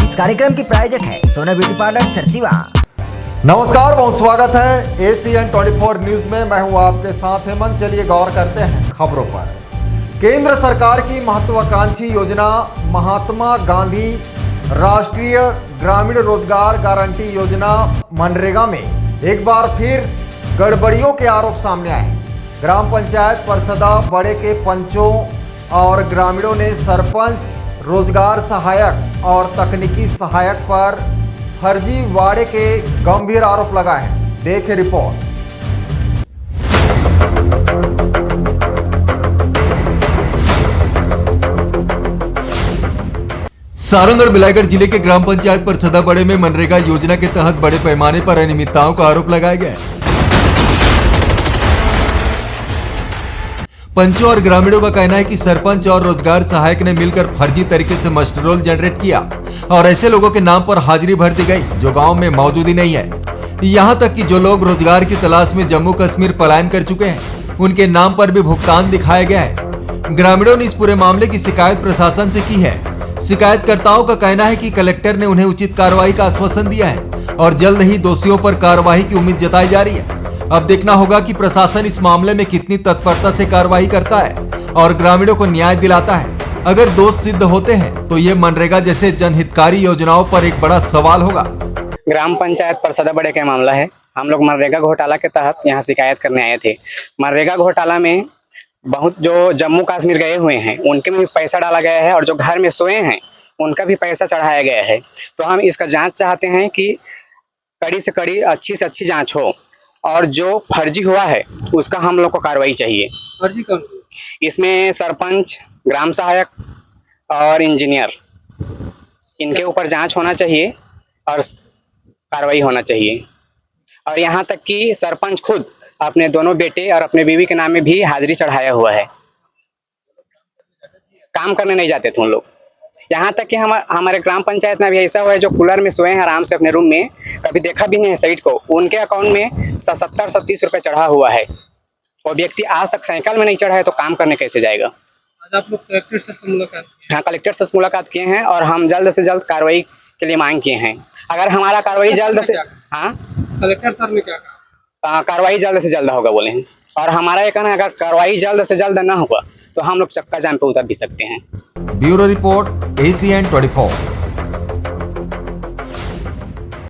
इस कार्यक्रम की प्रायोजक है सोना ब्यूटी पार्लर सरसीवा। नमस्कार, बहुत स्वागत है ACN 24 न्यूज में। मैं हूं आपके साथ हेमंत। चलिए गौर करते हैं खबरों पर। केंद्र सरकार की महत्वाकांक्षी योजना महात्मा गांधी राष्ट्रीय ग्रामीण रोजगार गारंटी योजना मनरेगा में एक बार फिर गड़बड़ियों के आरोप सामने आए। ग्राम पंचायत परसदा बड़े के पंचों और ग्रामीणों ने सरपंच, रोजगार सहायक और तकनीकी सहायक पर फर्जी वाड़े के गंभीर आरोप लगाए हैं। देखें रिपोर्ट। सारंग और बिलाईगढ़ जिले के ग्राम पंचायत परसदा बड़े में मनरेगा योजना के तहत बड़े पैमाने पर अनियमितताओं का आरोप लगाया गया है। पंचों और ग्रामीणों का कहना है कि सरपंच और रोजगार सहायक ने मिलकर फर्जी तरीके से मस्टर रोल जनरेट किया और ऐसे लोगों के नाम पर हाजिरी भर दी गई जो गांव में मौजूद ही नहीं है। यहां तक कि जो लोग रोजगार की तलाश में जम्मू कश्मीर पलायन कर चुके हैं, उनके नाम पर भी भुगतान दिखाया गया है। ग्रामीणों ने इस पूरे मामले की शिकायत प्रशासन से की है। शिकायतकर्ताओं का कहना है कि कलेक्टर ने उन्हें उचित कार्रवाई का आश्वासन दिया है और जल्द ही दोषियों पर कार्रवाई की उम्मीद जताई जा रही है। अब देखना होगा कि प्रशासन इस मामले में कितनी तत्परता से कार्रवाई करता है और ग्रामीणों को न्याय दिलाता है। अगर दोष सिद्ध होते हैं तो ये मनरेगा जैसे जनहितकारी योजनाओं पर एक बड़ा सवाल होगा। ग्राम पंचायत परसदा बड़े का मामला है। हम लोग मनरेगा घोटाला के तहत यहाँ शिकायत करने आए थे। मनरेगा घोटाला में बहुत जो जम्मू कश्मीर गए हुए हैं उनके में भी पैसा डाला गया है और जो घर में सोए हैं उनका भी पैसा चढ़ाया गया है। तो हम इसका जांच चाहते हैं कि कड़ी से कड़ी, अच्छी से अच्छी जांच हो और जो फर्जी हुआ है उसका हम लोग को कार्रवाई चाहिए। फर्जी कौन? इसमें सरपंच, ग्राम सहायक और इंजीनियर, इनके ऊपर जांच होना चाहिए और कार्रवाई होना चाहिए। और यहाँ तक कि सरपंच खुद अपने दोनों बेटे और अपने बीवी के नाम में भी हाजिरी चढ़ाया हुआ है। काम करने नहीं जाते थे उन लोग। यहाँ तक कि हमारे ग्राम पंचायत में भी ऐसा हुआ है जो कूलर में सोए हैं आराम से अपने रूम में, कभी देखा भी नहीं है साइट को, उनके अकाउंट में 70-30 रुपये चढ़ा हुआ है। वो व्यक्ति आज तक साइकिल में नहीं चढ़ा है तो काम करने कैसे जाएगा? आज आप लोग कलेक्टर सर से मुलाकात? हाँ, कलेक्टर सर से मुलाकात किए हैं और हम जल्द से जल्द कार्रवाई के लिए मांग किए हैं। अगर हमारा कार्रवाई जल्द से, हाँ, कलेक्टर सर ने क्या कहा? कार्रवाई जल्द से जल्द होगा बोले हैं। और हमारा ये कहना है अगर कार्रवाई जल्द से जल्द ना होगा तो हम लोग चक्का जाम पे उतर भी सकते हैं। Bureau report ACN 24।